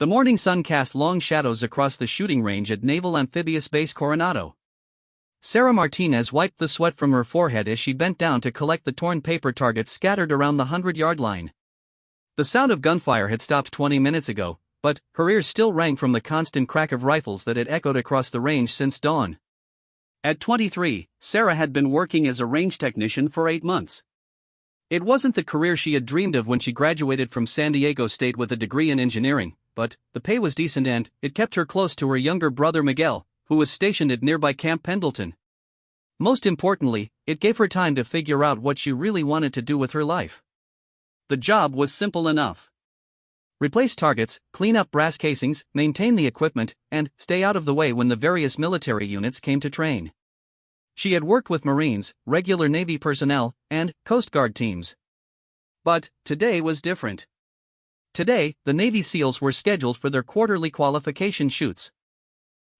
The morning sun cast long shadows across the shooting range at Naval Amphibious Base Coronado. Sarah Martinez wiped the sweat from her forehead as she bent down to collect the torn paper targets scattered around the 100-yard line. The sound of gunfire had stopped 20 minutes ago, but her ears still rang from the constant crack of rifles that had echoed across the range since dawn. At 23, Sarah had been working as a range technician for 8 months. It wasn't the career she had dreamed of when she graduated from San Diego State with a degree in engineering, but the pay was decent and it kept her close to her younger brother Miguel, who was stationed at nearby Camp Pendleton. Most importantly, it gave her time to figure out what she really wanted to do with her life. The job was simple enough. Replace targets, clean up brass casings, maintain the equipment, and stay out of the way when the various military units came to train. She had worked with Marines, regular Navy personnel, and Coast Guard teams. But today was different. Today, the Navy SEALs were scheduled for their quarterly qualification shoots.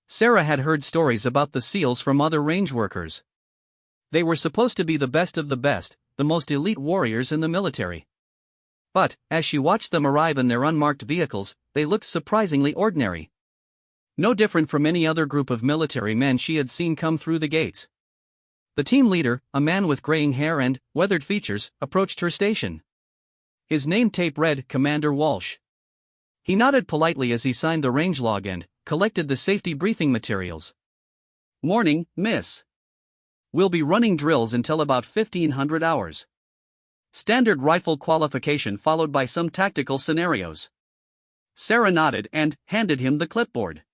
Sarah had heard stories about the SEALs from other range workers. They were supposed to be the best of the best, the most elite warriors in the military. But, as she watched them arrive in their unmarked vehicles, they looked surprisingly ordinary. No different from any other group of military men she had seen come through the gates. The team leader, a man with graying hair and weathered features, approached her station. His name tape read Commander Walsh. He nodded politely as he signed the range log and collected the safety briefing materials. "Morning, miss. We'll be running drills until about 1500 hours. Standard rifle qualification followed by some tactical scenarios." Sarah nodded and handed him the clipboard.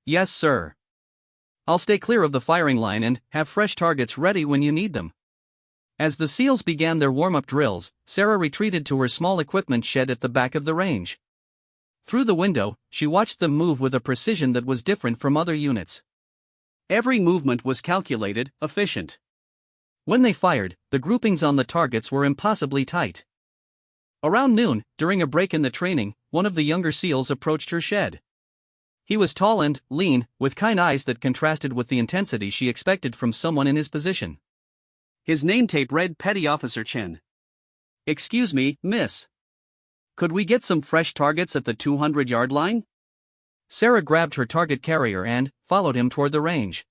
"Yes, sir. I'll stay clear of the firing line and have fresh targets ready when you need them." As the SEALs began their warm-up drills, Sarah retreated to her small equipment shed at the back of the range. Through the window, she watched them move with a precision that was different from other units. Every movement was calculated, efficient. When they fired, the groupings on the targets were impossibly tight. Around noon, during a break in the training, one of the younger SEALs approached her shed. He was tall and lean, with kind eyes that contrasted with the intensity she expected from someone in his position. His name tape read Petty Officer Chen. "Excuse me, miss. Could we get some fresh targets at the 200-yard line?" Sarah grabbed her target carrier and followed him toward the range.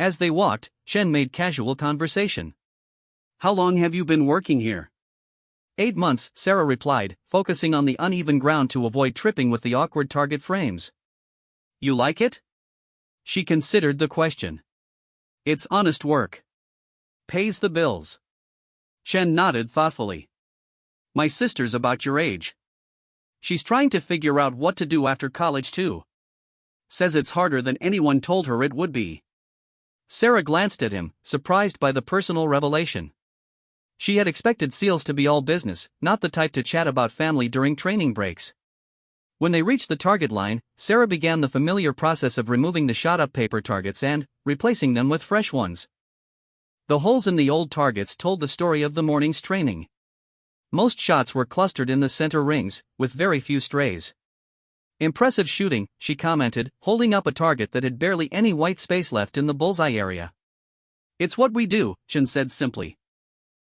As they walked, Chen made casual conversation. "How long have you been working here?" 8 months, Sarah replied, focusing on the uneven ground to avoid tripping with the awkward target frames. "You like it?" She considered the question. "It's honest work. Pays the bills." Chen nodded thoughtfully. "My sister's about your age. She's trying to figure out what to do after college too. Says it's harder than anyone told her it would be." Sarah glanced at him, surprised by the personal revelation. She had expected SEALs to be all business, not the type to chat about family during training breaks. When they reached the target line, Sarah began the familiar process of removing the shot-up paper targets and replacing them with fresh ones. The holes in the old targets told the story of the morning's training. Most shots were clustered in the center rings, with very few strays. "Impressive shooting," she commented, holding up a target that had barely any white space left in the bullseye area. "It's what we do," Chen said simply.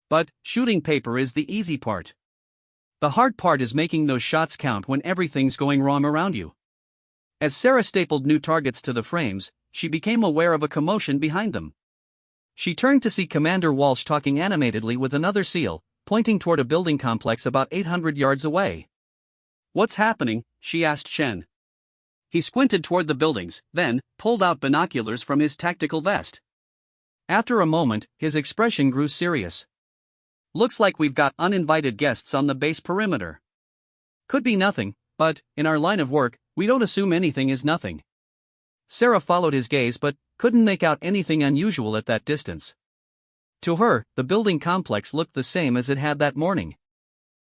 "But shooting paper is the easy part. The hard part is making those shots count when everything's going wrong around you." As Sarah stapled new targets to the frames, she became aware of a commotion behind them. She turned to see Commander Walsh talking animatedly with another SEAL, pointing toward a building complex about 800 yards away. "What's happening?" she asked Chen. He squinted toward the buildings, then pulled out binoculars from his tactical vest. After a moment, his expression grew serious. "Looks like we've got uninvited guests on the base perimeter. Could be nothing, but, in our line of work, we don't assume anything is nothing." Sarah followed his gaze but couldn't make out anything unusual at that distance. To her, the building complex looked the same as it had that morning.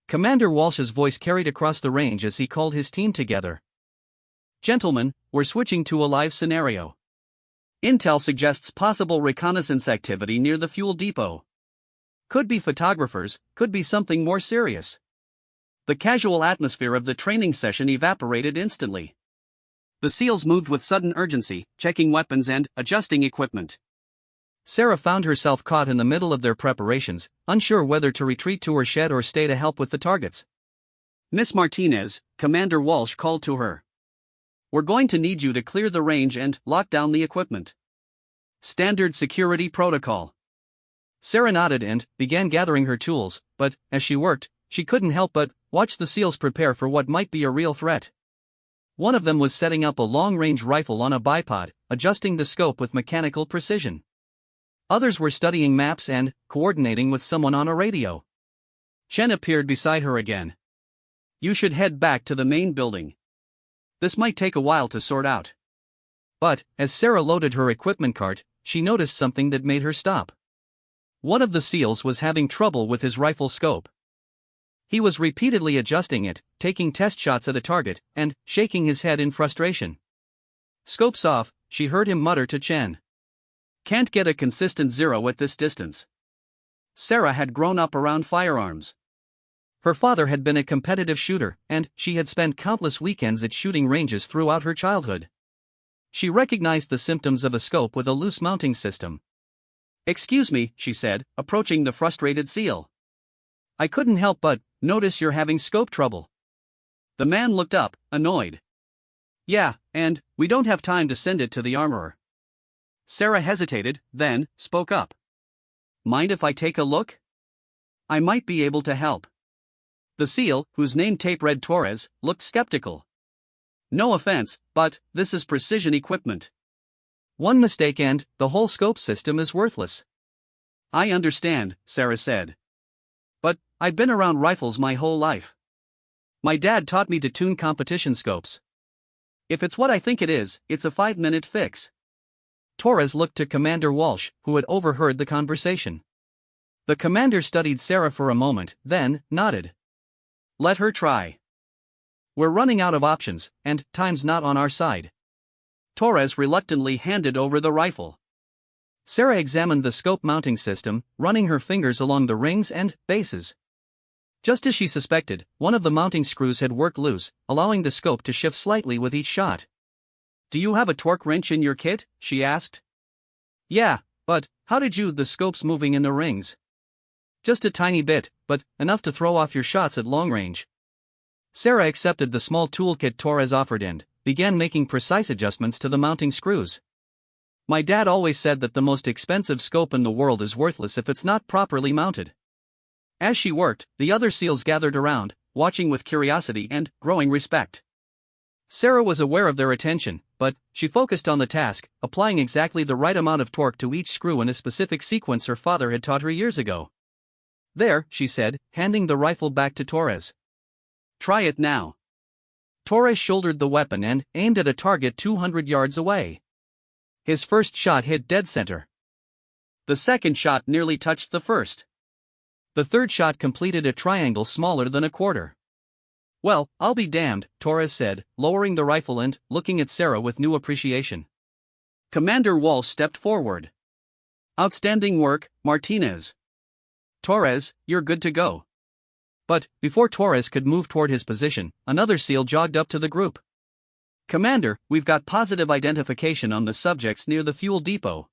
Commander Walsh's voice carried across the range as he called his team together. "Gentlemen, we're switching to a live scenario. Intel suggests possible reconnaissance activity near the fuel depot. Could be photographers, could be something more serious." The casual atmosphere of the training session evaporated instantly. The SEALs moved with sudden urgency, checking weapons and adjusting equipment. Sarah found herself caught in the middle of their preparations, unsure whether to retreat to her shed or stay to help with the targets. "Miss Martinez," Commander Walsh called to her. "We're going to need you to clear the range and lock down the equipment. Standard security protocol." Sarah nodded and began gathering her tools, but, as she worked, she couldn't help but watch the SEALs prepare for what might be a real threat. One of them was setting up a long-range rifle on a bipod, adjusting the scope with mechanical precision. Others were studying maps and coordinating with someone on a radio. Chen appeared beside her again. "You should head back to the main building. This might take a while to sort out." But, as Sarah loaded her equipment cart, she noticed something that made her stop. One of the SEALs was having trouble with his rifle scope. He was repeatedly adjusting it, taking test shots at a target, and shaking his head in frustration. "Scope's off," she heard him mutter to Chen. "Can't get a consistent zero at this distance." Sarah had grown up around firearms. Her father had been a competitive shooter, and she had spent countless weekends at shooting ranges throughout her childhood. She recognized the symptoms of a scope with a loose mounting system. "Excuse me," she said, approaching the frustrated SEAL. "I couldn't help but notice you're having scope trouble." The man looked up, annoyed. "Yeah, and we don't have time to send it to the armorer." Sarah hesitated, then spoke up. "Mind if I take a look? I might be able to help." The SEAL, whose name tape read Torres, looked skeptical. "No offense, but this is precision equipment. One mistake and the whole scope system is worthless." "I understand," Sarah said. "But I've been around rifles my whole life. My dad taught me to tune competition scopes. If it's what I think it is, it's a 5-minute fix." Torres looked to Commander Walsh, who had overheard the conversation. The commander studied Sarah for a moment, then nodded. "Let her try. We're running out of options, and time's not on our side." Torres reluctantly handed over the rifle. Sarah examined the scope mounting system, running her fingers along the rings and bases. Just as she suspected, one of the mounting screws had worked loose, allowing the scope to shift slightly with each shot. "Do you have a torque wrench in your kit?" she asked. "Yeah, but how did the scope's moving in the rings?" "Just a tiny bit, but enough to throw off your shots at long range." Sarah accepted the small toolkit Torres offered and began making precise adjustments to the mounting screws. "My dad always said that the most expensive scope in the world is worthless if it's not properly mounted." As she worked, the other SEALs gathered around, watching with curiosity and growing respect. Sarah was aware of their attention, but she focused on the task, applying exactly the right amount of torque to each screw in a specific sequence her father had taught her years ago. "There," she said, handing the rifle back to Torres. "Try it now." Torres shouldered the weapon and aimed at a target 200 yards away. His first shot hit dead center. The second shot nearly touched the first. The third shot completed a triangle smaller than a quarter. "Well, I'll be damned," Torres said, lowering the rifle and looking at Sarah with new appreciation. Commander Walsh stepped forward. "Outstanding work, Martinez. Torres, you're good to go." But before Torres could move toward his position, another SEAL jogged up to the group. "Commander, we've got positive identification on the subjects near the fuel depot.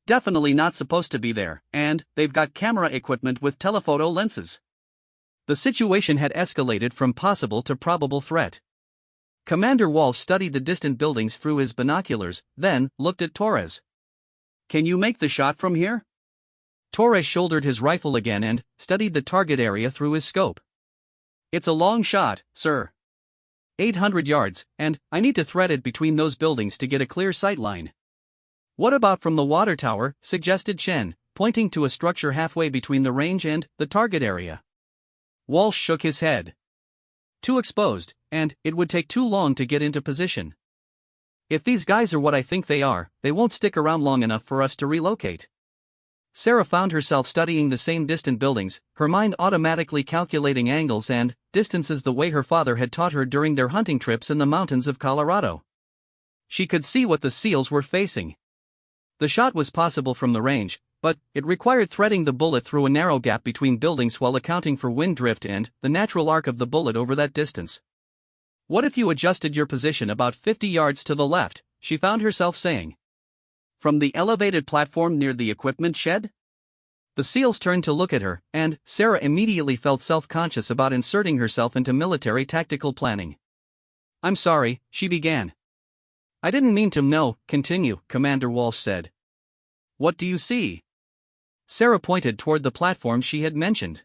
Definitely not supposed to be there, and they've got camera equipment with telephoto lenses." The situation had escalated from possible to probable threat. Commander Walsh studied the distant buildings through his binoculars, then looked at Torres. "Can you make the shot from here?" Torres shouldered his rifle again and studied the target area through his scope. "It's a long shot, sir. 800 yards, and I need to thread it between those buildings to get a clear sight line." "What about from the water tower?" suggested Chen, pointing to a structure halfway between the range and the target area. Walsh shook his head. "Too exposed, and it would take too long to get into position. If these guys are what I think they are, they won't stick around long enough for us to relocate." Sarah found herself studying the same distant buildings, her mind automatically calculating angles and distances the way her father had taught her during their hunting trips in the mountains of Colorado. She could see what the SEALs were facing. The shot was possible from the range, but it required threading the bullet through a narrow gap between buildings while accounting for wind drift and the natural arc of the bullet over that distance. "What if you adjusted your position about 50 yards to the left?" she found herself saying. "From the elevated platform near the equipment shed?" The SEALs turned to look at her, and Sarah immediately felt self-conscious about inserting herself into military tactical planning. "I'm sorry," she began. "I didn't mean to." "No, continue," Commander Walsh said. "What do you see?" Sarah pointed toward the platform she had mentioned.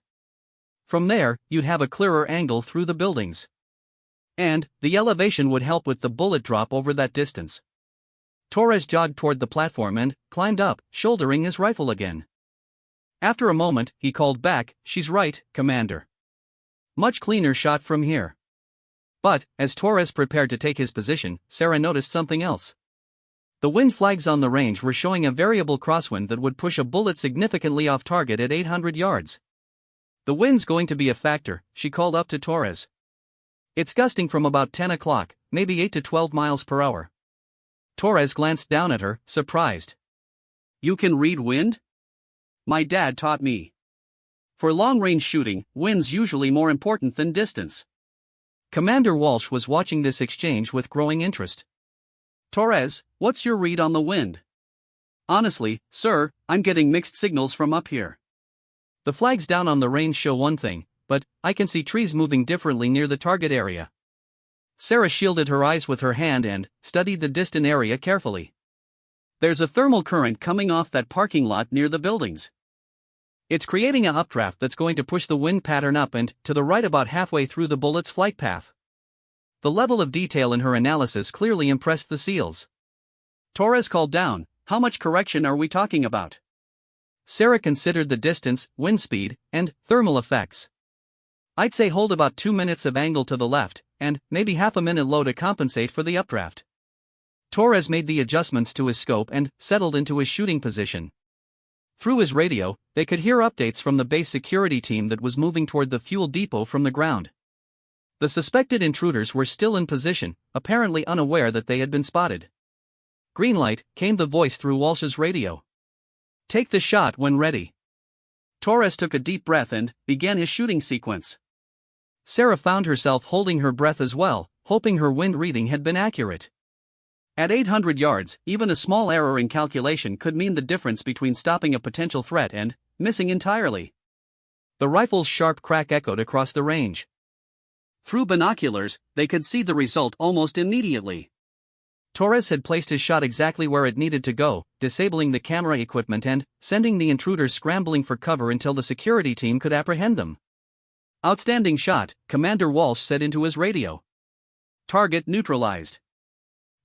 "From there, you'd have a clearer angle through the buildings. And the elevation would help with the bullet drop over that distance." Torres jogged toward the platform and climbed up, shouldering his rifle again. After a moment, he called back, "She's right, Commander. Much cleaner shot from here." But, as Torres prepared to take his position, Sarah noticed something else. The wind flags on the range were showing a variable crosswind that would push a bullet significantly off target at 800 yards. "The wind's going to be a factor," she called up to Torres. "It's gusting from about 10 o'clock, maybe 8 to 12 miles per hour." Torres glanced down at her, surprised. "You can read wind?" "My dad taught me. For long-range shooting, wind's usually more important than distance." Commander Walsh was watching this exchange with growing interest. "Torres, what's your read on the wind?" "Honestly, sir, I'm getting mixed signals from up here. The flags down on the range show one thing, but I can see trees moving differently near the target area." Sarah shielded her eyes with her hand and studied the distant area carefully. "There's a thermal current coming off that parking lot near the buildings. It's creating an updraft that's going to push the wind pattern up and to the right about halfway through the bullet's flight path." The level of detail in her analysis clearly impressed the SEALs. Torres called down, "How much correction are we talking about?" Sarah considered the distance, wind speed, and thermal effects. "I'd say hold about 2 minutes of angle to the left, and maybe half a minute low to compensate for the updraft." Torres made the adjustments to his scope and settled into his shooting position. Through his radio, they could hear updates from the base security team that was moving toward the fuel depot from the ground. The suspected intruders were still in position, apparently unaware that they had been spotted. "Green light," came the voice through Walsh's radio. "Take the shot when ready." Torres took a deep breath and began his shooting sequence. Sarah found herself holding her breath as well, hoping her wind reading had been accurate. At 800 yards, even a small error in calculation could mean the difference between stopping a potential threat and missing entirely. The rifle's sharp crack echoed across the range. Through binoculars, they could see the result almost immediately. Torres had placed his shot exactly where it needed to go, disabling the camera equipment and sending the intruders scrambling for cover until the security team could apprehend them. "Outstanding shot," Commander Walsh said into his radio. "Target neutralized."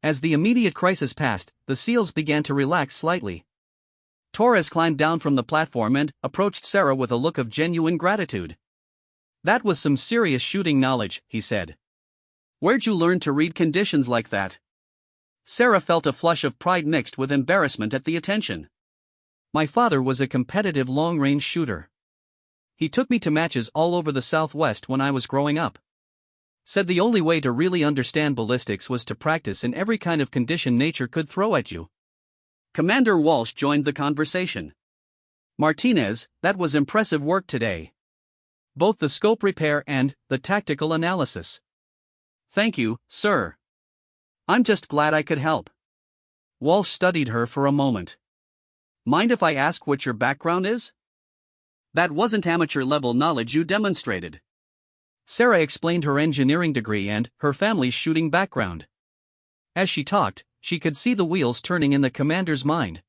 As the immediate crisis passed, the SEALs began to relax slightly. Torres climbed down from the platform and approached Sarah with a look of genuine gratitude. "That was some serious shooting knowledge," he said. "Where'd you learn to read conditions like that?" Sarah felt a flush of pride mixed with embarrassment at the attention. "My father was a competitive long-range shooter. He took me to matches all over the Southwest when I was growing up. Said the only way to really understand ballistics was to practice in every kind of condition nature could throw at you." Commander Walsh joined the conversation. "Martinez, that was impressive work today. Both the scope repair and the tactical analysis." "Thank you, sir. I'm just glad I could help." Walsh studied her for a moment. "Mind if I ask what your background is?" "That wasn't amateur-level knowledge you demonstrated." Sarah explained her engineering degree and her family's shooting background. As she talked, she could see the wheels turning in the commander's mind.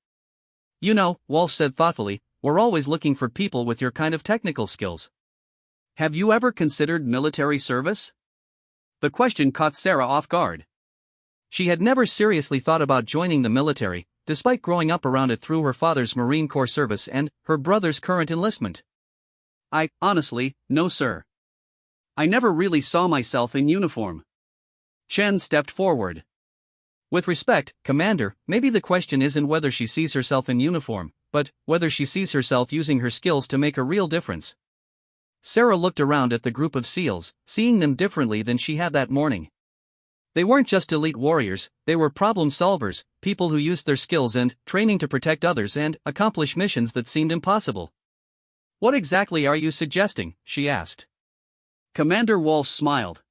"You know," Walsh said thoughtfully, "we're always looking for people with your kind of technical skills. Have you ever considered military service?" The question caught Sarah off guard. She had never seriously thought about joining the military, despite growing up around it through her father's Marine Corps service and her brother's current enlistment. Honestly, no sir. I never really saw myself in uniform." Chen stepped forward. "With respect, Commander, maybe the question isn't whether she sees herself in uniform, but whether she sees herself using her skills to make a real difference." Sarah looked around at the group of SEALs, seeing them differently than she had that morning. They weren't just elite warriors, they were problem solvers, people who used their skills and training to protect others and accomplish missions that seemed impossible. "What exactly are you suggesting?" she asked. Commander Walsh smiled.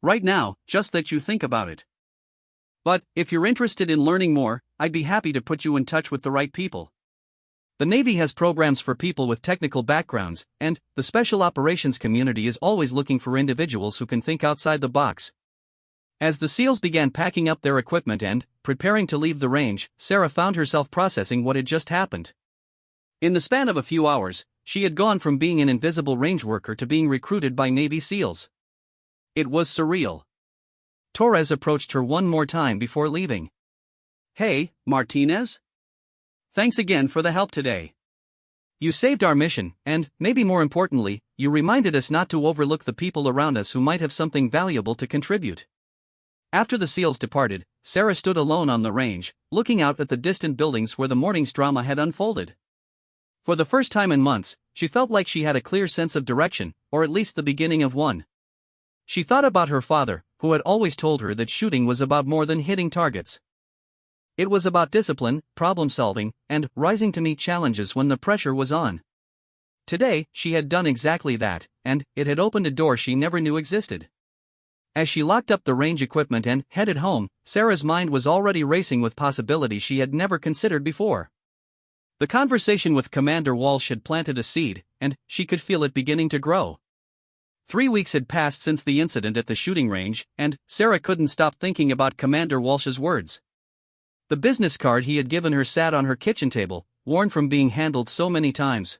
"Right now, just that you think about it. But, if you're interested in learning more, I'd be happy to put you in touch with the right people." The Navy has programs for people with technical backgrounds, and the special operations community is always looking for individuals who can think outside the box. As the SEALs began packing up their equipment and preparing to leave the range, Sarah found herself processing what had just happened. In the span of a few hours, she had gone from being an invisible range worker to being recruited by Navy SEALs. It was surreal. Torres approached her one more time before leaving. "Hey, Martinez? Thanks again for the help today. You saved our mission, and, maybe more importantly, you reminded us not to overlook the people around us who might have something valuable to contribute." After the SEALs departed, Sarah stood alone on the range, looking out at the distant buildings where the morning's drama had unfolded. For the first time in months, she felt like she had a clear sense of direction, or at least the beginning of one. She thought about her father, who had always told her that shooting was about more than hitting targets. It was about discipline, problem-solving, and rising to meet challenges when the pressure was on. Today, she had done exactly that, and it had opened a door she never knew existed. As she locked up the range equipment and headed home, Sarah's mind was already racing with possibilities she had never considered before. The conversation with Commander Walsh had planted a seed, and she could feel it beginning to grow. 3 weeks had passed since the incident at the shooting range, and Sarah couldn't stop thinking about Commander Walsh's words. The business card he had given her sat on her kitchen table, worn from being handled so many times.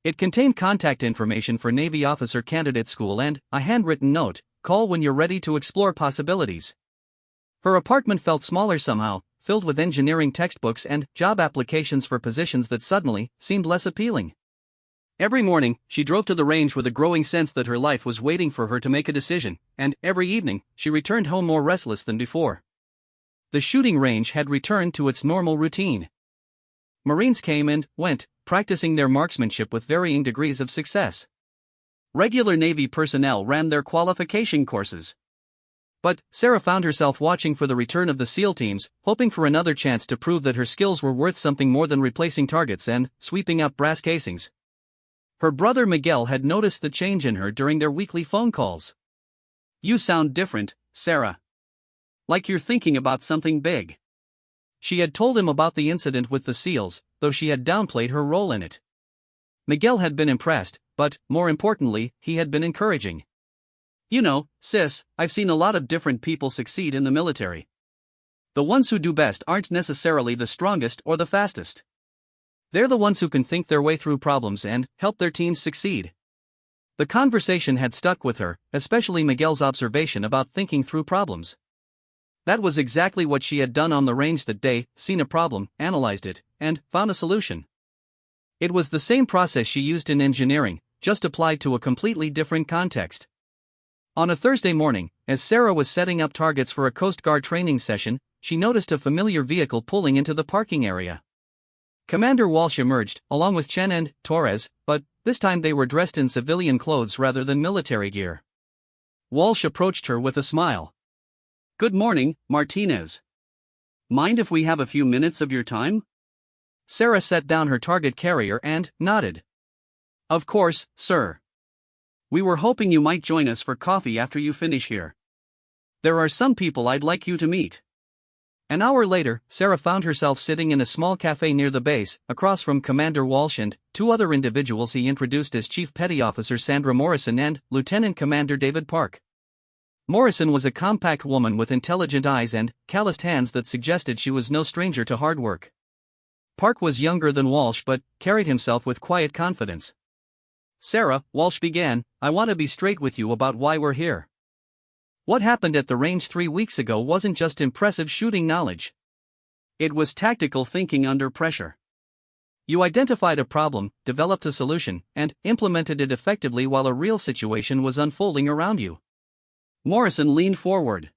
It contained contact information for Navy Officer Candidate School and a handwritten note: "Call when you're ready to explore possibilities." Her apartment felt smaller somehow, filled with engineering textbooks and job applications for positions that suddenly seemed less appealing. Every morning, she drove to the range with a growing sense that her life was waiting for her to make a decision, and every evening, she returned home more restless than before. The shooting range had returned to its normal routine. Marines came and went, practicing their marksmanship with varying degrees of success. Regular Navy personnel ran their qualification courses. But Sarah found herself watching for the return of the SEAL teams, hoping for another chance to prove that her skills were worth something more than replacing targets and sweeping up brass casings. Her brother Miguel had noticed the change in her during their weekly phone calls. "You sound different, Sarah. Like you're thinking about something big." She had told him about the incident with the SEALs, though she had downplayed her role in it. Miguel had been impressed, but, more importantly, he had been encouraging. "You know, sis, I've seen a lot of different people succeed in the military. The ones who do best aren't necessarily the strongest or the fastest. They're the ones who can think their way through problems and help their teams succeed." The conversation had stuck with her, especially Miguel's observation about thinking through problems. That was exactly what she had done on the range that day: seen a problem, analyzed it, and found a solution. It was the same process she used in engineering, just applied to a completely different context. On a Thursday morning, as Sarah was setting up targets for a Coast Guard training session, she noticed a familiar vehicle pulling into the parking area. Commander Walsh emerged, along with Chen and Torres, but this time they were dressed in civilian clothes rather than military gear. Walsh approached her with a smile. "Good morning, Martinez. Mind if we have a few minutes of your time?" Sarah set down her target carrier and nodded. "Of course, sir. We were hoping you might join us for coffee after you finish here. There are some people I'd like you to meet." An hour later, Sarah found herself sitting in a small cafe near the base, across from Commander Walsh and two other individuals he introduced as Chief Petty Officer Sandra Morrison and Lieutenant Commander David Park. Morrison was a compact woman with intelligent eyes and calloused hands that suggested she was no stranger to hard work. Park was younger than Walsh but carried himself with quiet confidence. "Sarah," Walsh began, "I want to be straight with you about why we're here. What happened at the range 3 weeks ago wasn't just impressive shooting knowledge. It was tactical thinking under pressure. You identified a problem, developed a solution, and implemented it effectively while a real situation was unfolding around you." Morrison leaned forward.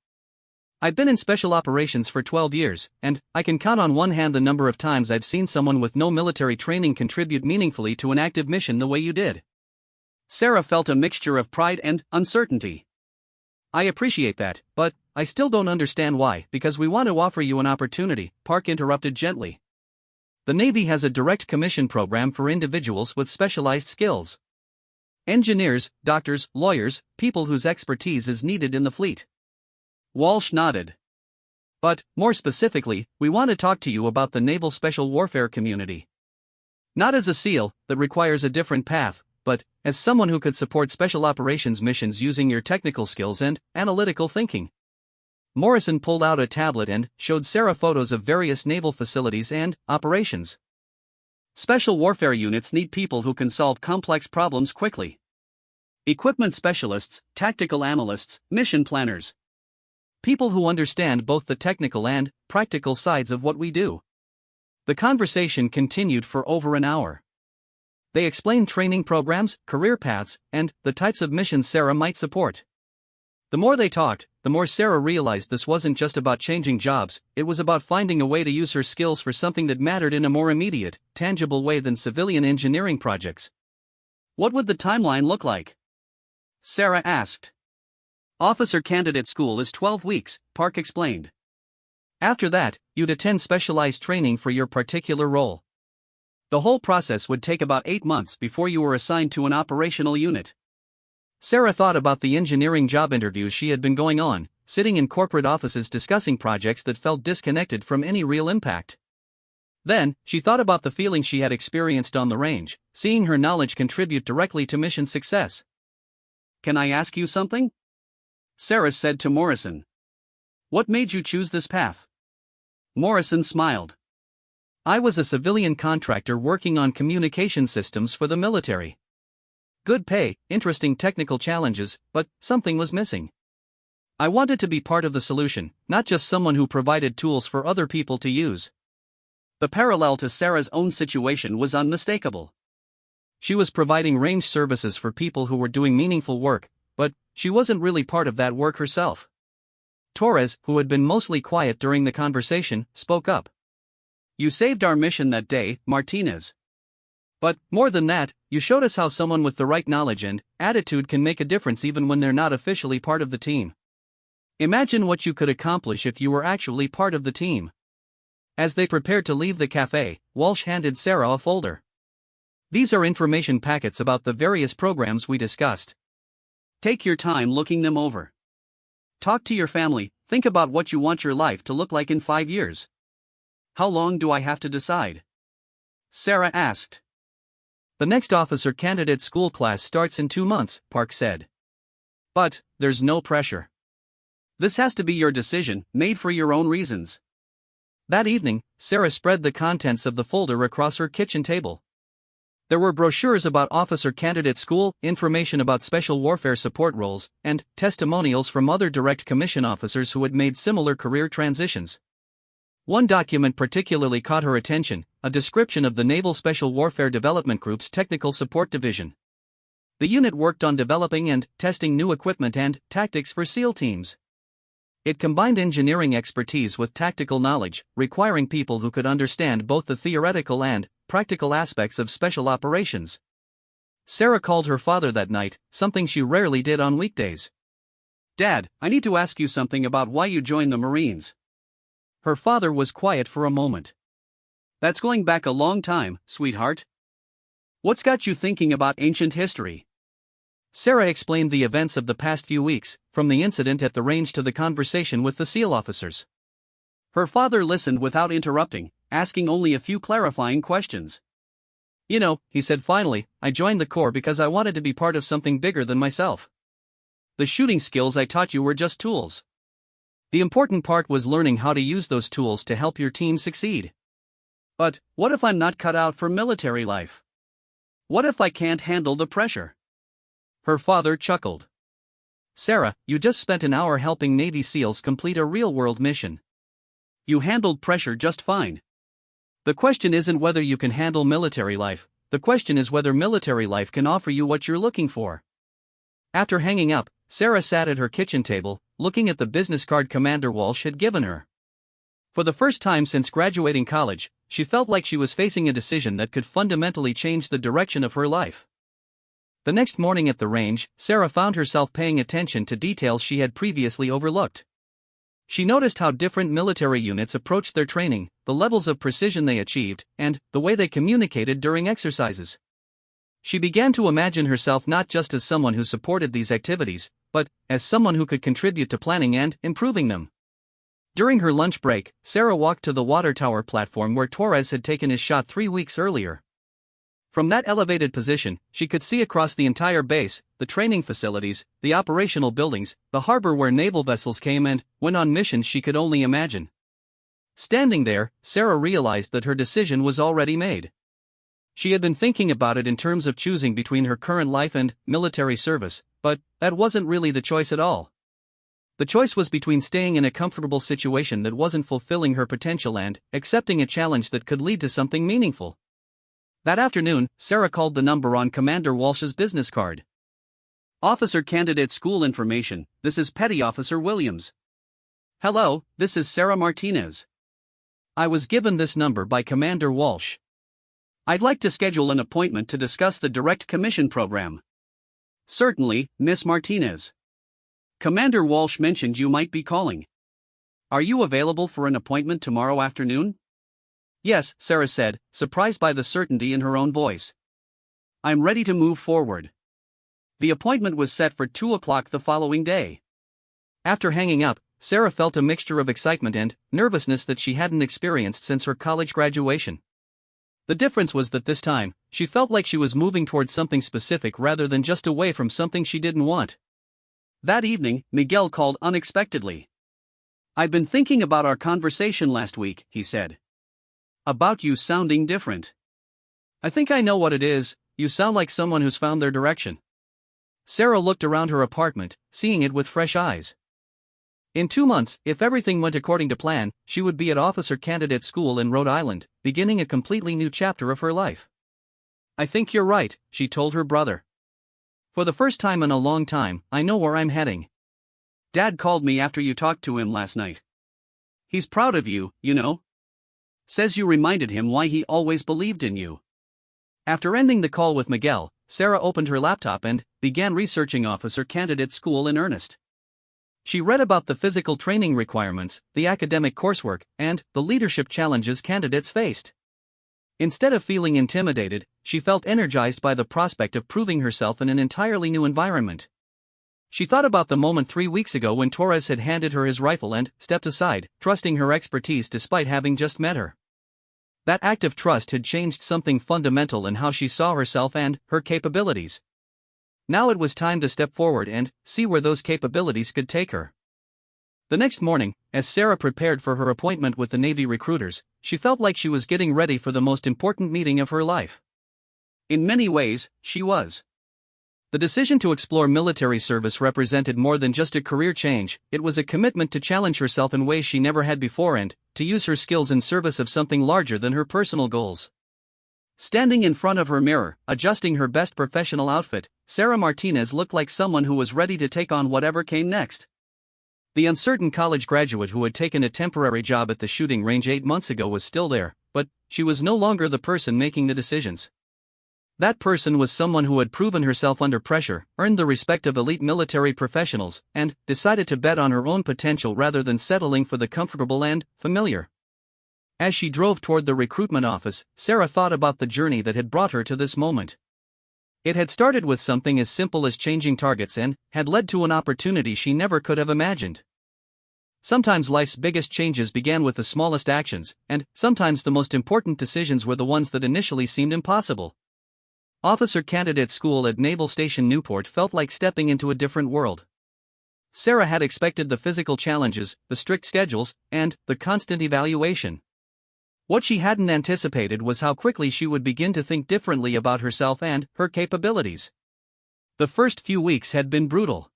"I've been in special operations for 12 years, and I can count on one hand the number of times I've seen someone with no military training contribute meaningfully to an active mission the way you did." Sarah felt a mixture of pride and uncertainty. "I appreciate that, but I still don't understand why." "Because we want to offer you an opportunity," Park interrupted gently. "The Navy has a direct commission program for individuals with specialized skills. Engineers, doctors, lawyers, people whose expertise is needed in the fleet." Walsh nodded. "But, more specifically, we want to talk to you about the Naval Special Warfare community. Not as a SEAL, that requires a different path, but as someone who could support special operations missions using your technical skills and analytical thinking. Morrison pulled out a tablet and showed Sarah photos of various naval facilities and operations. Special warfare units need people who can solve complex problems quickly. Equipment specialists, tactical analysts, mission planners. People who understand both the technical and practical sides of what we do. The conversation continued for over an hour. They explained training programs, career paths, and the types of missions Sarah might support. The more they talked, the more Sarah realized this wasn't just about changing jobs, it was about finding a way to use her skills for something that mattered in a more immediate, tangible way than civilian engineering projects. What would the timeline look like? Sarah asked. Officer candidate school is 12 weeks, Park explained. After that, you'd attend specialized training for your particular role. The whole process would take about 8 months before you were assigned to an operational unit. Sarah thought about the engineering job interviews she had been going on, sitting in corporate offices discussing projects that felt disconnected from any real impact. Then, she thought about the feelings she had experienced on the range, seeing her knowledge contribute directly to mission success. Can I ask you something? Sarah said to Morrison. What made you choose this path? Morrison smiled. I was a civilian contractor working on communication systems for the military. Good pay, interesting technical challenges, but something was missing. I wanted to be part of the solution, not just someone who provided tools for other people to use. The parallel to Sarah's own situation was unmistakable. She was providing range services for people who were doing meaningful work, but she wasn't really part of that work herself. Torres, who had been mostly quiet during the conversation, spoke up. You saved our mission that day, Martinez. But, more than that, you showed us how someone with the right knowledge and attitude can make a difference even when they're not officially part of the team. Imagine what you could accomplish if you were actually part of the team. As they prepared to leave the cafe, Walsh handed Sarah a folder. These are information packets about the various programs we discussed. Take your time looking them over. Talk to your family, think about what you want your life to look like in 5 years. How long do I have to decide? Sarah asked. The next officer candidate school class starts in 2 months, Park said. But, there's no pressure. This has to be your decision, made for your own reasons. That evening, Sarah spread the contents of the folder across her kitchen table. There were brochures about officer candidate school, information about special warfare support roles, and testimonials from other direct commission officers who had made similar career transitions. One document particularly caught her attention, a description of the Naval Special Warfare Development Group's Technical Support Division. The unit worked on developing and testing new equipment and tactics for SEAL teams. It combined engineering expertise with tactical knowledge, requiring people who could understand both the theoretical and practical aspects of special operations. Sarah called her father that night, something she rarely did on weekdays. Dad, I need to ask you something about why you joined the Marines. Her father was quiet for a moment. That's going back a long time, sweetheart. What's got you thinking about ancient history? Sarah explained the events of the past few weeks, from the incident at the range to the conversation with the SEAL officers. Her father listened without interrupting, asking only a few clarifying questions. You know, he said finally, I joined the Corps because I wanted to be part of something bigger than myself. The shooting skills I taught you were just tools. The important part was learning how to use those tools to help your team succeed. But, what if I'm not cut out for military life? What if I can't handle the pressure? Her father chuckled. Sarah, you just spent an hour helping Navy SEALs complete a real-world mission. You handled pressure just fine. The question isn't whether you can handle military life, the question is whether military life can offer you what you're looking for. After hanging up, Sarah sat at her kitchen table, looking at the business card Commander Walsh had given her. For the first time since graduating college, she felt like she was facing a decision that could fundamentally change the direction of her life. The next morning at the range, Sarah found herself paying attention to details she had previously overlooked. She noticed how different military units approached their training, the levels of precision they achieved, and the way they communicated during exercises. She began to imagine herself not just as someone who supported these activities, but as someone who could contribute to planning and improving them. During her lunch break, Sarah walked to the water tower platform where Torres had taken his shot 3 weeks earlier. From that elevated position, she could see across the entire base, the training facilities, the operational buildings, the harbor where naval vessels came and went on missions she could only imagine. Standing there, Sarah realized that her decision was already made. She had been thinking about it in terms of choosing between her current life and military service, but that wasn't really the choice at all. The choice was between staying in a comfortable situation that wasn't fulfilling her potential and accepting a challenge that could lead to something meaningful. That afternoon, Sarah called the number on Commander Walsh's business card. Officer Candidate School Information, this is Petty Officer Williams. Hello, this is Sarah Martinez. I was given this number by Commander Walsh. I'd like to schedule an appointment to discuss the Direct Commission Program. Certainly, Miss Martinez. Commander Walsh mentioned you might be calling. Are you available for an appointment tomorrow afternoon? Yes, Sarah said, surprised by the certainty in her own voice. I'm ready to move forward. The appointment was set for 2 o'clock the following day. After hanging up, Sarah felt a mixture of excitement and nervousness that she hadn't experienced since her college graduation. The difference was that this time, she felt like she was moving towards something specific rather than just away from something she didn't want. That evening, Miguel called unexpectedly. I've been thinking about our conversation last week, he said. About you sounding different. I think I know what it is, you sound like someone who's found their direction. Sarah looked around her apartment, seeing it with fresh eyes. In 2 months, if everything went according to plan, she would be at Officer Candidate School in Rhode Island, beginning a completely new chapter of her life. I think you're right, she told her brother. For the first time in a long time, I know where I'm heading. Dad called me after you talked to him last night. He's proud of you, you know. Says you reminded him why he always believed in you. After ending the call with Miguel, Sarah opened her laptop and began researching Officer Candidate School in earnest. She read about the physical training requirements, the academic coursework, and the leadership challenges candidates faced. Instead of feeling intimidated, she felt energized by the prospect of proving herself in an entirely new environment. She thought about the moment 3 weeks ago when Torres had handed her his rifle and stepped aside, trusting her expertise despite having just met her. That act of trust had changed something fundamental in how she saw herself and her capabilities. Now it was time to step forward and see where those capabilities could take her. The next morning, as Sarah prepared for her appointment with the Navy recruiters, she felt like she was getting ready for the most important meeting of her life. In many ways, she was. The decision to explore military service represented more than just a career change, it was a commitment to challenge herself in ways she never had before and to use her skills in service of something larger than her personal goals. Standing in front of her mirror, adjusting her best professional outfit, Sarah Martinez looked like someone who was ready to take on whatever came next. The uncertain college graduate who had taken a temporary job at the shooting range 8 months ago was still there, but she was no longer the person making the decisions. That person was someone who had proven herself under pressure, earned the respect of elite military professionals, and decided to bet on her own potential rather than settling for the comfortable and familiar. As she drove toward the recruitment office, Sarah thought about the journey that had brought her to this moment. It had started with something as simple as changing targets and had led to an opportunity she never could have imagined. Sometimes life's biggest changes began with the smallest actions, and sometimes the most important decisions were the ones that initially seemed impossible. Officer Candidate School at Naval Station Newport felt like stepping into a different world. Sarah had expected the physical challenges, the strict schedules, and the constant evaluation. What she hadn't anticipated was how quickly she would begin to think differently about herself and her capabilities. The first few weeks had been brutal.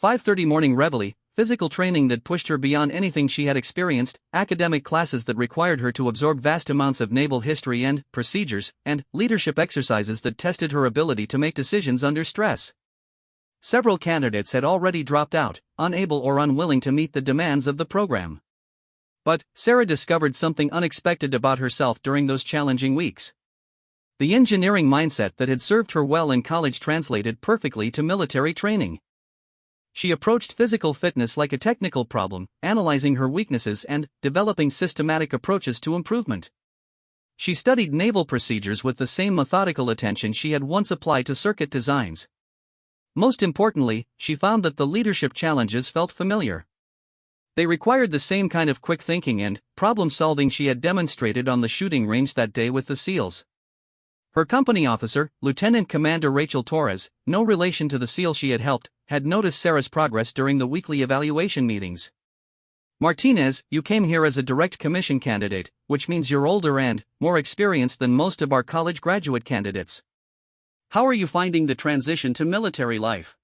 5:30 morning reveille, physical training that pushed her beyond anything she had experienced, academic classes that required her to absorb vast amounts of naval history and procedures, and leadership exercises that tested her ability to make decisions under stress. Several candidates had already dropped out, unable or unwilling to meet the demands of the program. But Sarah discovered something unexpected about herself during those challenging weeks. The engineering mindset that had served her well in college translated perfectly to military training. She approached physical fitness like a technical problem, analyzing her weaknesses and developing systematic approaches to improvement. She studied naval procedures with the same methodical attention she had once applied to circuit designs. Most importantly, she found that the leadership challenges felt familiar. They required the same kind of quick thinking and problem-solving she had demonstrated on the shooting range that day with the SEALs. Her company officer, Lieutenant Commander Rachel Torres, no relation to the SEAL she had helped, had noticed Sarah's progress during the weekly evaluation meetings. "Martinez, you came here as a direct commission candidate, which means you're older and more experienced than most of our college graduate candidates. How are you finding the transition to military life?"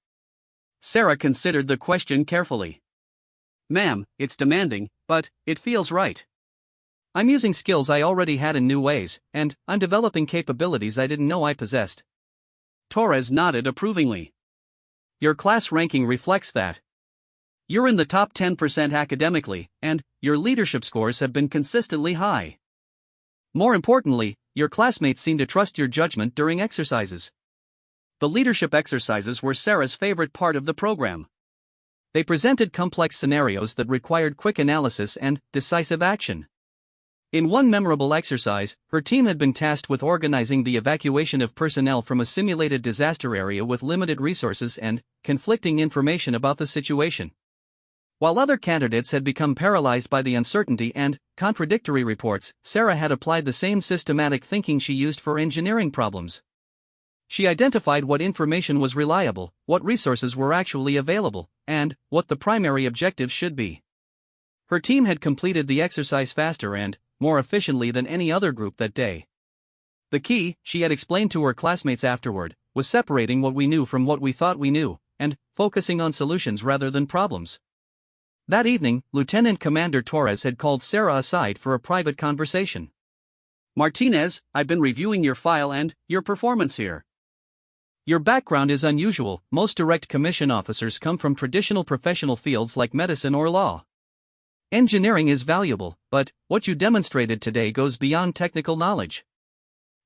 Sarah considered the question carefully. "Ma'am, it's demanding, but it feels right. I'm using skills I already had in new ways, and I'm developing capabilities I didn't know I possessed." Torres nodded approvingly. "Your class ranking reflects that. You're in the top 10% academically, and your leadership scores have been consistently high. More importantly, your classmates seem to trust your judgment during exercises." The leadership exercises were Sarah's favorite part of the program. They presented complex scenarios that required quick analysis and decisive action. In one memorable exercise, her team had been tasked with organizing the evacuation of personnel from a simulated disaster area with limited resources and conflicting information about the situation. While other candidates had become paralyzed by the uncertainty and contradictory reports, Sarah had applied the same systematic thinking she used for engineering problems. She identified what information was reliable, what resources were actually available, and what the primary objectives should be. Her team had completed the exercise faster and more efficiently than any other group that day. The key, she had explained to her classmates afterward, was separating what we knew from what we thought we knew, and focusing on solutions rather than problems. That evening, Lieutenant Commander Torres had called Sarah aside for a private conversation. "Martinez, I've been reviewing your file and your performance here. Your background is unusual. Most direct commission officers come from traditional professional fields like medicine or law. Engineering is valuable, but what you demonstrated today goes beyond technical knowledge."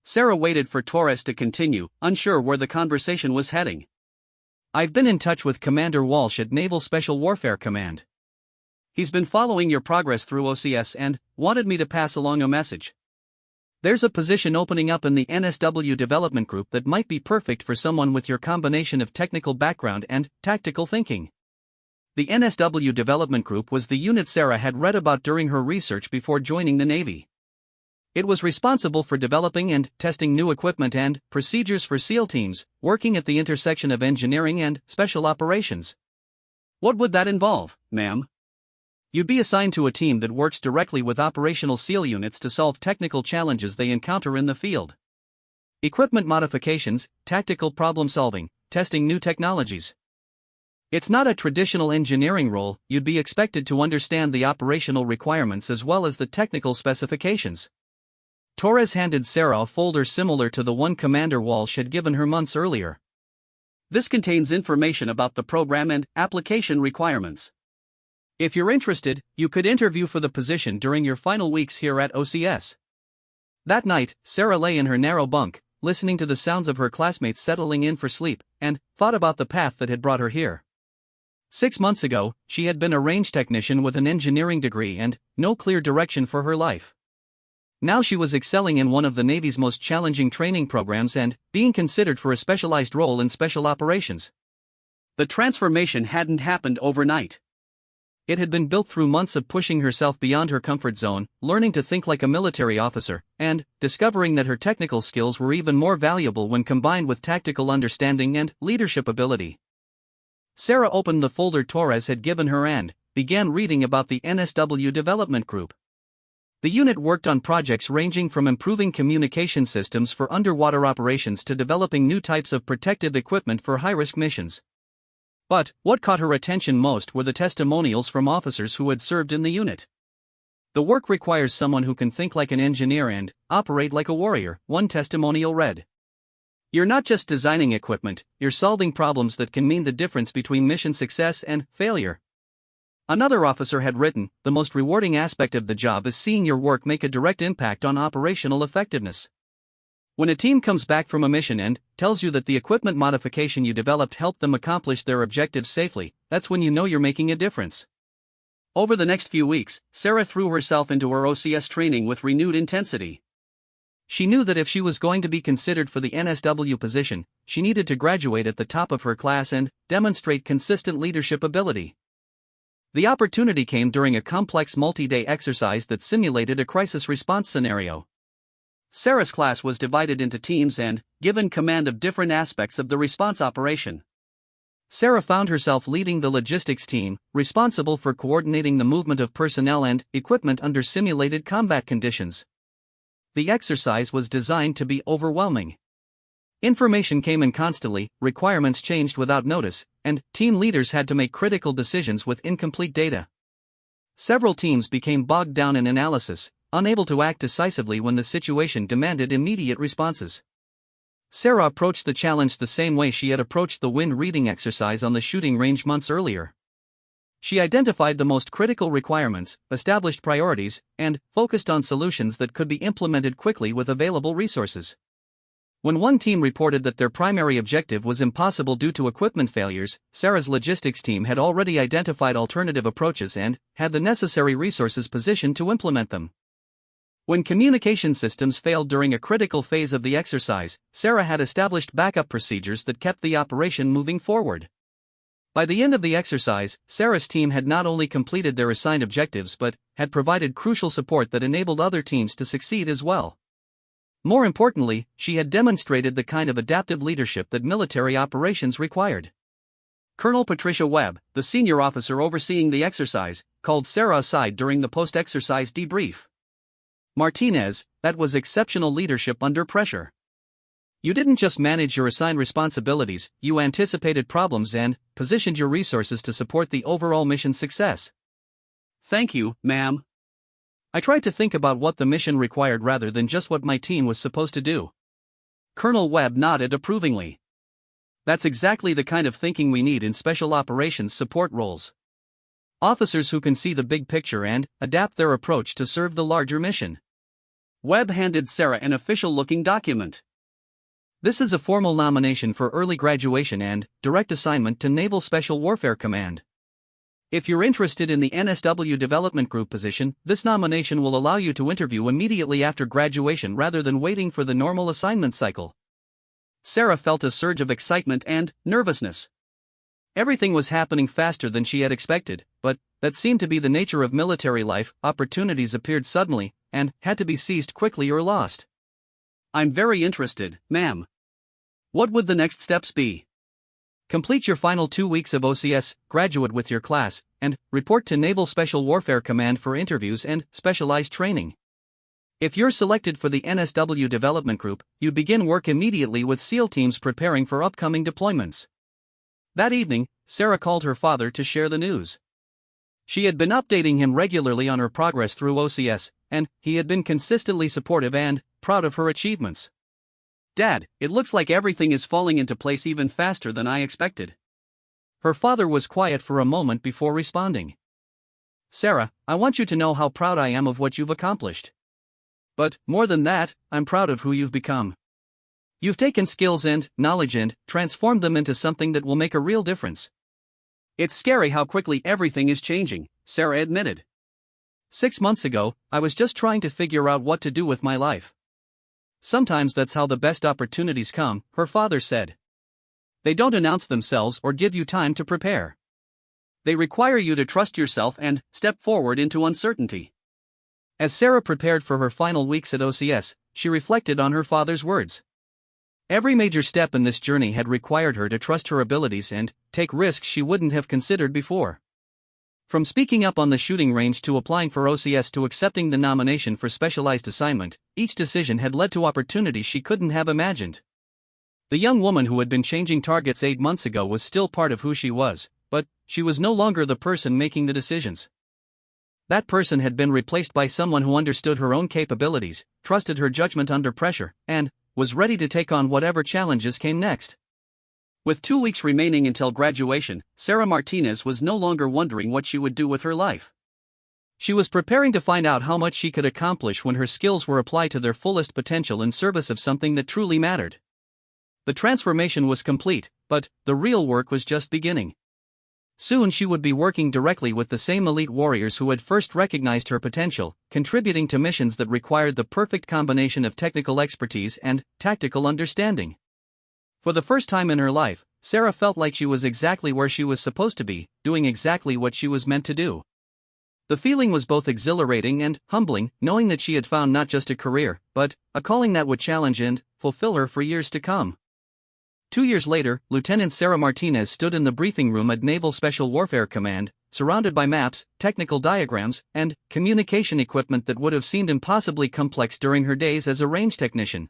Sarah waited for Torres to continue, unsure where the conversation was heading. "I've been in touch with Commander Walsh at Naval Special Warfare Command. He's been following your progress through OCS and wanted me to pass along a message. There's a position opening up in the NSW development group that might be perfect for someone with your combination of technical background and tactical thinking." The NSW development group was the unit Sarah had read about during her research before joining the Navy. It was responsible for developing and testing new equipment and procedures for SEAL teams, working at the intersection of engineering and special operations. "What would that involve, ma'am?" "You'd be assigned to a team that works directly with operational SEAL units to solve technical challenges they encounter in the field. Equipment modifications, tactical problem solving, testing new technologies. It's not a traditional engineering role. You'd be expected to understand the operational requirements as well as the technical specifications." Torres handed Sarah a folder similar to the one Commander Walsh had given her months earlier. "This contains information about the program and application requirements. If you're interested, you could interview for the position during your final weeks here at OCS." That night, Sarah lay in her narrow bunk, listening to the sounds of her classmates settling in for sleep, and thought about the path that had brought her here. 6 months ago, she had been a range technician with an engineering degree and no clear direction for her life. Now she was excelling in one of the Navy's most challenging training programs and being considered for a specialized role in special operations. The transformation hadn't happened overnight. It had been built through months of pushing herself beyond her comfort zone, learning to think like a military officer, and discovering that her technical skills were even more valuable when combined with tactical understanding and leadership ability. Sarah opened the folder Torres had given her and began reading about the NSW Development Group. The unit worked on projects ranging from improving communication systems for underwater operations to developing new types of protective equipment for high-risk missions. But what caught her attention most were the testimonials from officers who had served in the unit. "The work requires someone who can think like an engineer and operate like a warrior," one testimonial read. "You're not just designing equipment, you're solving problems that can mean the difference between mission success and failure." Another officer had written, "The most rewarding aspect of the job is seeing your work make a direct impact on operational effectiveness. When a team comes back from a mission and tells you that the equipment modification you developed helped them accomplish their objectives safely, that's when you know you're making a difference." Over the next few weeks, Sarah threw herself into her OCS training with renewed intensity. She knew that if she was going to be considered for the NSW position, she needed to graduate at the top of her class and demonstrate consistent leadership ability. The opportunity came during a complex multi-day exercise that simulated a crisis response scenario. Sarah's class was divided into teams and given command of different aspects of the response operation. Sarah found herself leading the logistics team, responsible for coordinating the movement of personnel and equipment under simulated combat conditions. The exercise was designed to be overwhelming. Information came in constantly, requirements changed without notice, and team leaders had to make critical decisions with incomplete data. Several teams became bogged down in analysis, unable to act decisively when the situation demanded immediate responses. Sarah approached the challenge the same way she had approached the wind reading exercise on the shooting range months earlier. She identified the most critical requirements, established priorities, and focused on solutions that could be implemented quickly with available resources. When one team reported that their primary objective was impossible due to equipment failures, Sarah's logistics team had already identified alternative approaches and had the necessary resources positioned to implement them. When communication systems failed during a critical phase of the exercise, Sarah had established backup procedures that kept the operation moving forward. By the end of the exercise, Sarah's team had not only completed their assigned objectives but had provided crucial support that enabled other teams to succeed as well. More importantly, she had demonstrated the kind of adaptive leadership that military operations required. Colonel Patricia Webb, the senior officer overseeing the exercise, called Sarah aside during the post-exercise debrief. "Martinez, that was exceptional leadership under pressure. You didn't just manage your assigned responsibilities, you anticipated problems and positioned your resources to support the overall mission success." "Thank you, ma'am. I tried to think about what the mission required rather than just what my team was supposed to do." Colonel Webb nodded approvingly. "That's exactly the kind of thinking we need in special operations support roles. Officers who can see the big picture and adapt their approach to serve the larger mission." Webb handed Sarah an official-looking document. "This is a formal nomination for early graduation and direct assignment to Naval Special Warfare Command. If you're interested in the NSW Development Group position, this nomination will allow you to interview immediately after graduation rather than waiting for the normal assignment cycle." Sarah felt a surge of excitement and nervousness. Everything was happening faster than she had expected, but that seemed to be the nature of military life. Opportunities appeared suddenly and had to be seized quickly or lost. "I'm very interested, ma'am. What would the next steps be?" "Complete your final 2 weeks of OCS, graduate with your class, and report to Naval Special Warfare Command for interviews and specialized training. If you're selected for the NSW Development Group, you begin work immediately with SEAL teams preparing for upcoming deployments." That evening, Sarah called her father to share the news. She had been updating him regularly on her progress through OCS, and he had been consistently supportive and proud of her achievements. "Dad, it looks like everything is falling into place even faster than I expected." Her father was quiet for a moment before responding. "Sarah, I want you to know how proud I am of what you've accomplished. But, more than that, I'm proud of who you've become. You've taken skills and knowledge and transformed them into something that will make a real difference." "It's scary how quickly everything is changing," Sarah admitted. 6 months ago, I was just trying to figure out what to do with my life." "Sometimes that's how the best opportunities come," her father said. "They don't announce themselves or give you time to prepare. They require you to trust yourself and step forward into uncertainty." As Sarah prepared for her final weeks at OCS, she reflected on her father's words. Every major step in this journey had required her to trust her abilities and take risks she wouldn't have considered before. From speaking up on the shooting range to applying for OCS to accepting the nomination for specialized assignment, each decision had led to opportunities she couldn't have imagined. The young woman who had been changing targets 8 months ago was still part of who she was, but she was no longer the person making the decisions. That person had been replaced by someone who understood her own capabilities, trusted her judgment under pressure, and was ready to take on whatever challenges came next. With 2 weeks remaining until graduation, Sarah Martinez was no longer wondering what she would do with her life. She was preparing to find out how much she could accomplish when her skills were applied to their fullest potential in service of something that truly mattered. The transformation was complete, but the real work was just beginning. Soon she would be working directly with the same elite warriors who had first recognized her potential, contributing to missions that required the perfect combination of technical expertise and tactical understanding. For the first time in her life, Sarah felt like she was exactly where she was supposed to be, doing exactly what she was meant to do. The feeling was both exhilarating and humbling, knowing that she had found not just a career, but a calling that would challenge and fulfill her for years to come. 2 years later, Lieutenant Sarah Martinez stood in the briefing room at Naval Special Warfare Command, surrounded by maps, technical diagrams, and communication equipment that would have seemed impossibly complex during her days as a range technician.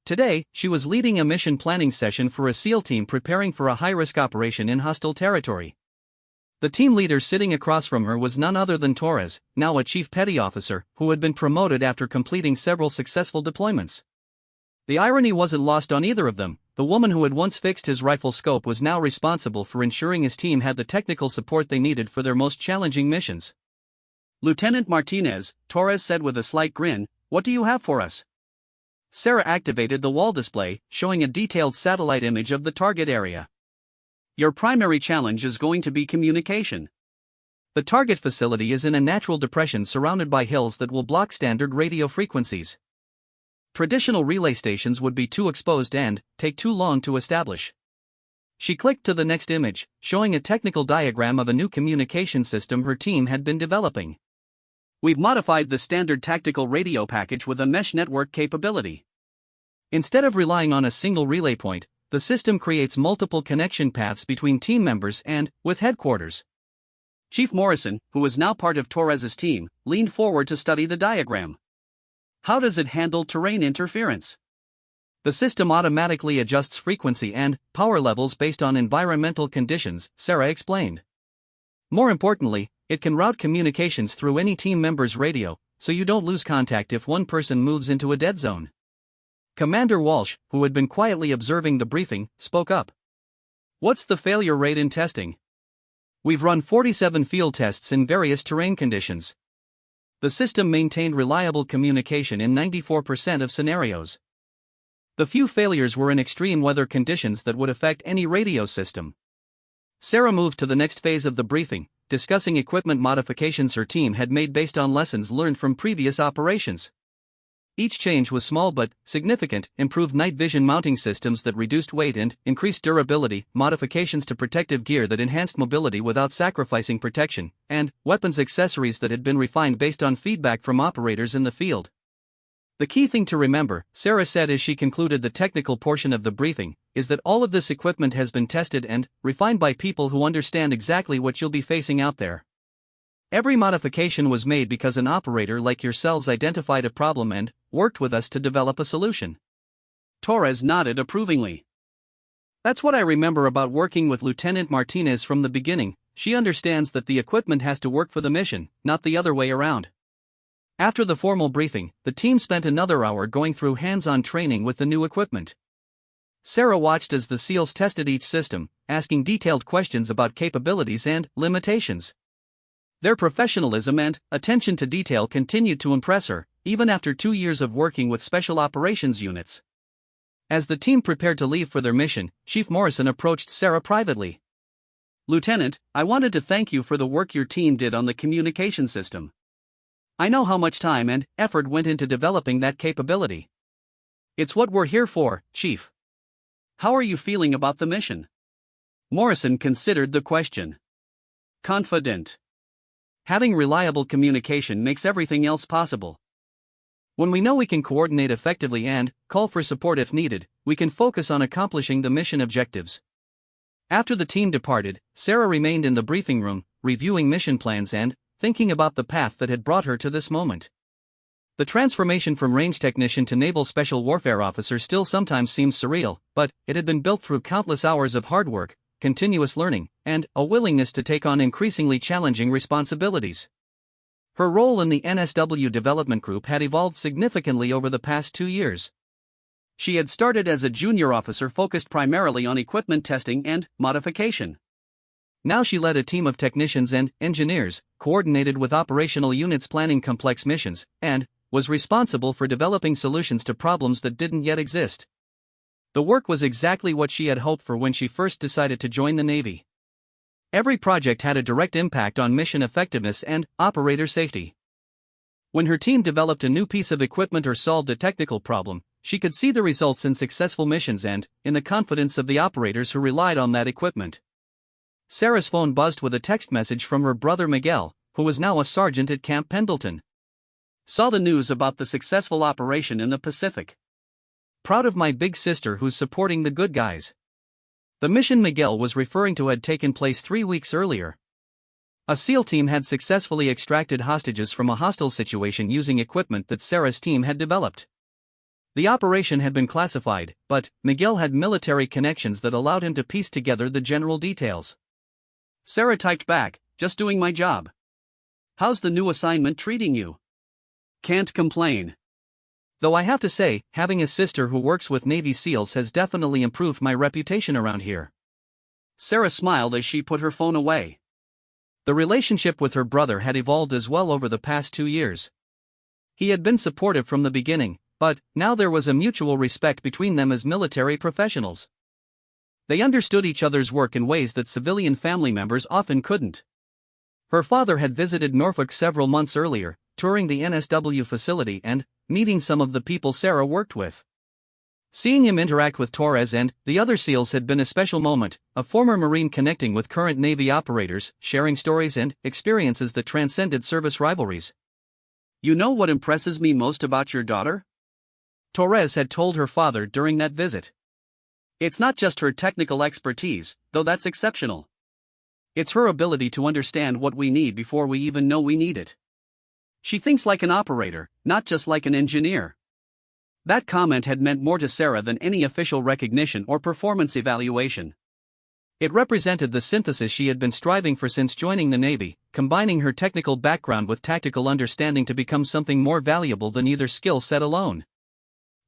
Today, she was leading a mission planning session for a SEAL team preparing for a high-risk operation in hostile territory. The team leader sitting across from her was none other than Torres, now a chief petty officer, who had been promoted after completing several successful deployments. The irony wasn't lost on either of them. The woman who had once fixed his rifle scope was now responsible for ensuring his team had the technical support they needed for their most challenging missions. "Lieutenant Martinez," Torres said with a slight grin, "what do you have for us?" Sarah activated the wall display, showing a detailed satellite image of the target area. "Your primary challenge is going to be communication. The target facility is in a natural depression surrounded by hills that will block standard radio frequencies. Traditional relay stations would be too exposed and take too long to establish." She clicked to the next image, showing a technical diagram of a new communication system her team had been developing. "We've modified the standard tactical radio package with a mesh network capability. Instead of relying on a single relay point, the system creates multiple connection paths between team members and with headquarters." Chief Morrison, who was now part of Torres's team, leaned forward to study the diagram. "How does it handle terrain interference?" "The system automatically adjusts frequency and power levels based on environmental conditions," Sarah explained. "More importantly, it can route communications through any team member's radio, so you don't lose contact if one person moves into a dead zone." Commander Walsh, who had been quietly observing the briefing, spoke up. "What's the failure rate in testing?" "We've run 47 field tests in various terrain conditions. The system maintained reliable communication in 94% of scenarios. The few failures were in extreme weather conditions that would affect any radio system." Sarah moved to the next phase of the briefing, discussing equipment modifications her team had made based on lessons learned from previous operations. Each change was small but significant: improved night vision mounting systems that reduced weight and increased durability, modifications to protective gear that enhanced mobility without sacrificing protection, and weapons accessories that had been refined based on feedback from operators in the field. "The key thing to remember," Sarah said as she concluded the technical portion of the briefing, "is that all of this equipment has been tested and refined by people who understand exactly what you'll be facing out there. Every modification was made because an operator like yourselves identified a problem and worked with us to develop a solution." Torres nodded approvingly. "That's what I remember about working with Lieutenant Martinez from the beginning. She understands that the equipment has to work for the mission, not the other way around." After the formal briefing, the team spent another hour going through hands-on training with the new equipment. Sarah watched as the SEALs tested each system, asking detailed questions about capabilities and limitations. Their professionalism and attention to detail continued to impress her, even after 2 years of working with special operations units. As the team prepared to leave for their mission, Chief Morrison approached Sarah privately. "Lieutenant, I wanted to thank you for the work your team did on the communication system. I know how much time and effort went into developing that capability. It's what we're here for, Chief. How are you feeling about the mission?" Morrison considered the question. "Confident. Having reliable communication makes everything else possible. When we know we can coordinate effectively and call for support if needed, we can focus on accomplishing the mission objectives." After the team departed, Sarah remained in the briefing room, reviewing mission plans and thinking about the path that had brought her to this moment. The transformation from range technician to naval special warfare officer still sometimes seems surreal, but it had been built through countless hours of hard work, continuous learning, and a willingness to take on increasingly challenging responsibilities. Her role in the NSW development group had evolved significantly over the past 2 years. She had started as a junior officer focused primarily on equipment testing and modification. Now she led a team of technicians and engineers, coordinated with operational units planning complex missions, and was responsible for developing solutions to problems that didn't yet exist. The work was exactly what she had hoped for when she first decided to join the Navy. Every project had a direct impact on mission effectiveness and operator safety. When her team developed a new piece of equipment or solved a technical problem, she could see the results in successful missions and in the confidence of the operators who relied on that equipment. Sarah's phone buzzed with a text message from her brother Miguel, who was now a sergeant at Camp Pendleton. Saw the news about the successful operation in the Pacific. Proud of my big sister who's supporting the good guys. The mission Miguel was referring to had taken place 3 weeks earlier. A SEAL team had successfully extracted hostages from a hostile situation using equipment that Sarah's team had developed. The operation had been classified, but Miguel had military connections that allowed him to piece together the general details. Sarah typed back, "Just doing my job. How's the new assignment treating you?" "Can't complain. Though I have to say, having a sister who works with Navy SEALs has definitely improved my reputation around here." Sarah smiled as she put her phone away. The relationship with her brother had evolved as well over the past 2 years. He had been supportive from the beginning, but now there was a mutual respect between them as military professionals. They understood each other's work in ways that civilian family members often couldn't. Her father had visited Norfolk several months earlier, touring the NSW facility and meeting some of the people Sarah worked with. Seeing him interact with Torres and the other SEALs had been a special moment, a former Marine connecting with current Navy operators, sharing stories and experiences that transcended service rivalries. "You know what impresses me most about your daughter?" Torres had told her father during that visit. "It's not just her technical expertise, though that's exceptional. It's her ability to understand what we need before we even know we need it. She thinks like an operator, not just like an engineer." That comment had meant more to Sarah than any official recognition or performance evaluation. It represented the synthesis she had been striving for since joining the Navy, combining her technical background with tactical understanding to become something more valuable than either skill set alone.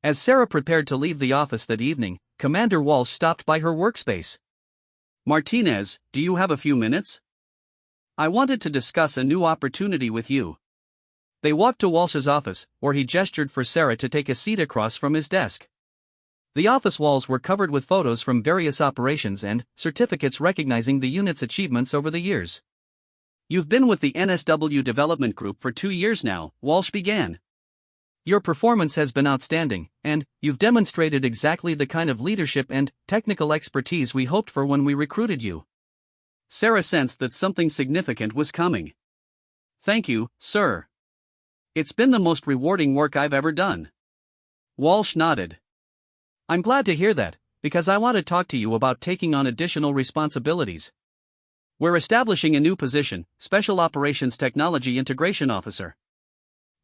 As Sarah prepared to leave the office that evening, Commander Walsh stopped by her workspace. "Martinez, do you have a few minutes? I wanted to discuss a new opportunity with you." They walked to Walsh's office, where he gestured for Sarah to take a seat across from his desk. The office walls were covered with photos from various operations and certificates recognizing the unit's achievements over the years. "You've been with the NSW Development Group for 2 years now," Walsh began. "Your performance has been outstanding, and you've demonstrated exactly the kind of leadership and technical expertise we hoped for when we recruited you." Sarah sensed that something significant was coming. "Thank you, sir. It's been the most rewarding work I've ever done." Walsh nodded. "I'm glad to hear that, because I want to talk to you about taking on additional responsibilities. We're establishing a new position, Special Operations Technology Integration Officer.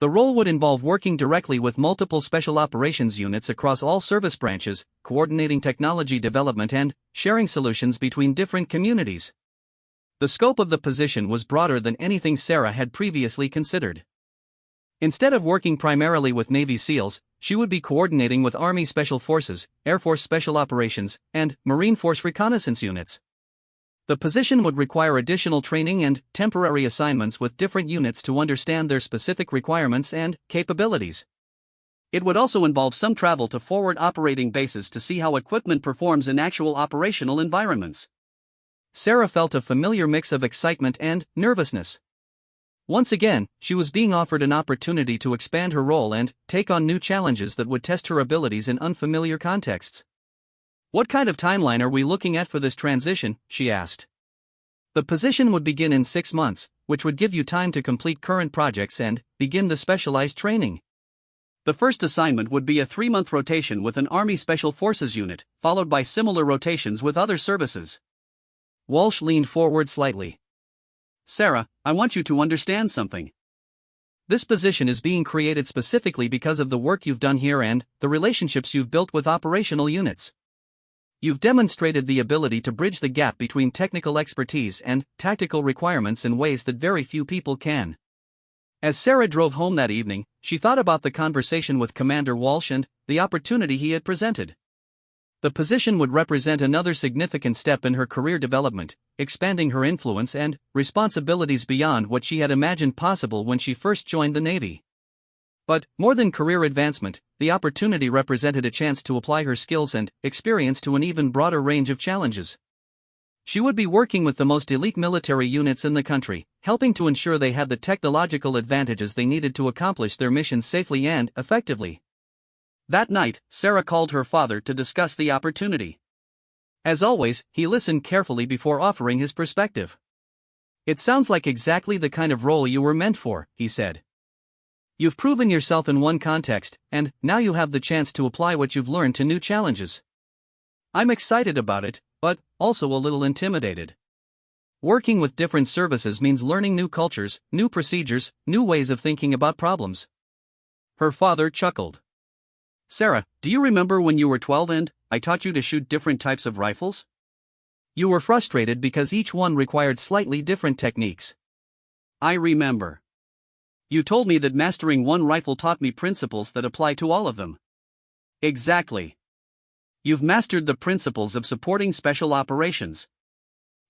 The role would involve working directly with multiple special operations units across all service branches, coordinating technology development and sharing solutions between different communities." The scope of the position was broader than anything Sarah had previously considered. Instead of working primarily with Navy SEALs, she would be coordinating with Army Special Forces, Air Force Special Operations, and Marine Force reconnaissance units. The position would require additional training and temporary assignments with different units to understand their specific requirements and capabilities. It would also involve some travel to forward operating bases to see how equipment performs in actual operational environments. Sarah felt a familiar mix of excitement and nervousness. Once again, she was being offered an opportunity to expand her role and take on new challenges that would test her abilities in unfamiliar contexts. "What kind of timeline are we looking at for this transition?" she asked. "The position would begin in 6 months, which would give you time to complete current projects and begin the specialized training. The first assignment would be a 3-month rotation with an Army Special Forces unit, followed by similar rotations with other services." Walsh leaned forward slightly. "Sarah, I want you to understand something. This position is being created specifically because of the work you've done here and the relationships you've built with operational units. You've demonstrated the ability to bridge the gap between technical expertise and tactical requirements in ways that very few people can." As Sarah drove home that evening, she thought about the conversation with Commander Walsh and the opportunity he had presented. The position would represent another significant step in her career development, expanding her influence and responsibilities beyond what she had imagined possible when she first joined the Navy. But, more than career advancement, the opportunity represented a chance to apply her skills and experience to an even broader range of challenges. She would be working with the most elite military units in the country, helping to ensure they had the technological advantages they needed to accomplish their missions safely and effectively. That night, Sarah called her father to discuss the opportunity. As always, he listened carefully before offering his perspective. It sounds like exactly the kind of role you were meant for, he said. You've proven yourself in one context, and now you have the chance to apply what you've learned to new challenges. I'm excited about it, but also a little intimidated. Working with different services means learning new cultures, new procedures, new ways of thinking about problems. Her father chuckled. Sarah, do you remember when you were 12 and I taught you to shoot different types of rifles? You were frustrated because each one required slightly different techniques. I remember. You told me that mastering one rifle taught me principles that apply to all of them. Exactly. You've mastered the principles of supporting special operations.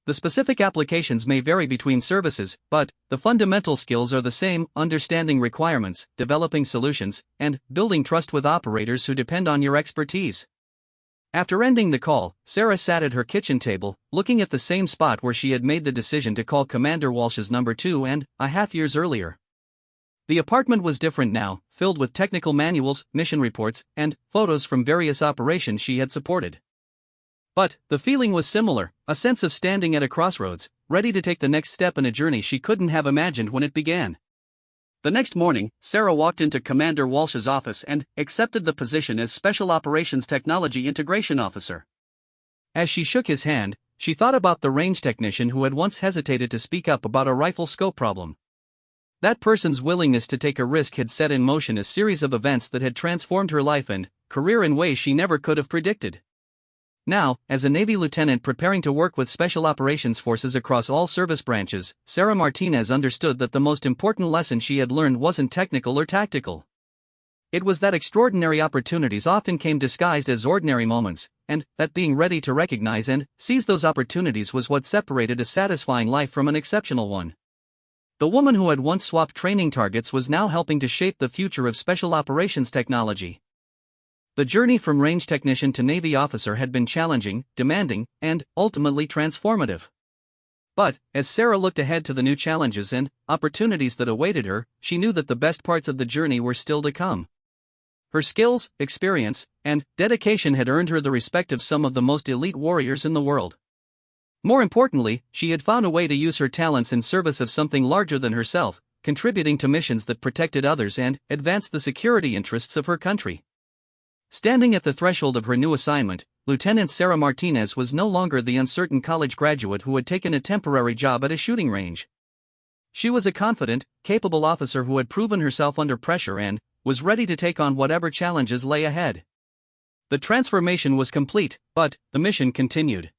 The specific applications may vary between services, but the fundamental skills are the same: understanding requirements, developing solutions, and building trust with operators who depend on your expertise. After ending the call, Sarah sat at her kitchen table, looking at the same spot where she had made the decision to call Commander Walsh's number 2.5 years earlier. The apartment was different now, filled with technical manuals, mission reports, and photos from various operations she had supported. But the feeling was similar, a sense of standing at a crossroads, ready to take the next step in a journey she couldn't have imagined when it began. The next morning, Sarah walked into Commander Walsh's office and accepted the position as Special Operations Technology Integration Officer. As she shook his hand, she thought about the range technician who had once hesitated to speak up about a rifle scope problem. That person's willingness to take a risk had set in motion a series of events that had transformed her life and career in ways she never could have predicted. Now, as a Navy lieutenant preparing to work with special operations forces across all service branches, Sarah Martinez understood that the most important lesson she had learned wasn't technical or tactical. It was that extraordinary opportunities often came disguised as ordinary moments, and that being ready to recognize and seize those opportunities was what separated a satisfying life from an exceptional one. The woman who had once swapped training targets was now helping to shape the future of special operations technology. The journey from range technician to Navy officer had been challenging, demanding, and ultimately transformative. But, as Sarah looked ahead to the new challenges and opportunities that awaited her, she knew that the best parts of the journey were still to come. Her skills, experience, and dedication had earned her the respect of some of the most elite warriors in the world. More importantly, she had found a way to use her talents in service of something larger than herself, contributing to missions that protected others and advanced the security interests of her country. Standing at the threshold of her new assignment, Lieutenant Sarah Martinez was no longer the uncertain college graduate who had taken a temporary job at a shooting range. She was a confident, capable officer who had proven herself under pressure and was ready to take on whatever challenges lay ahead. The transformation was complete, but the mission continued.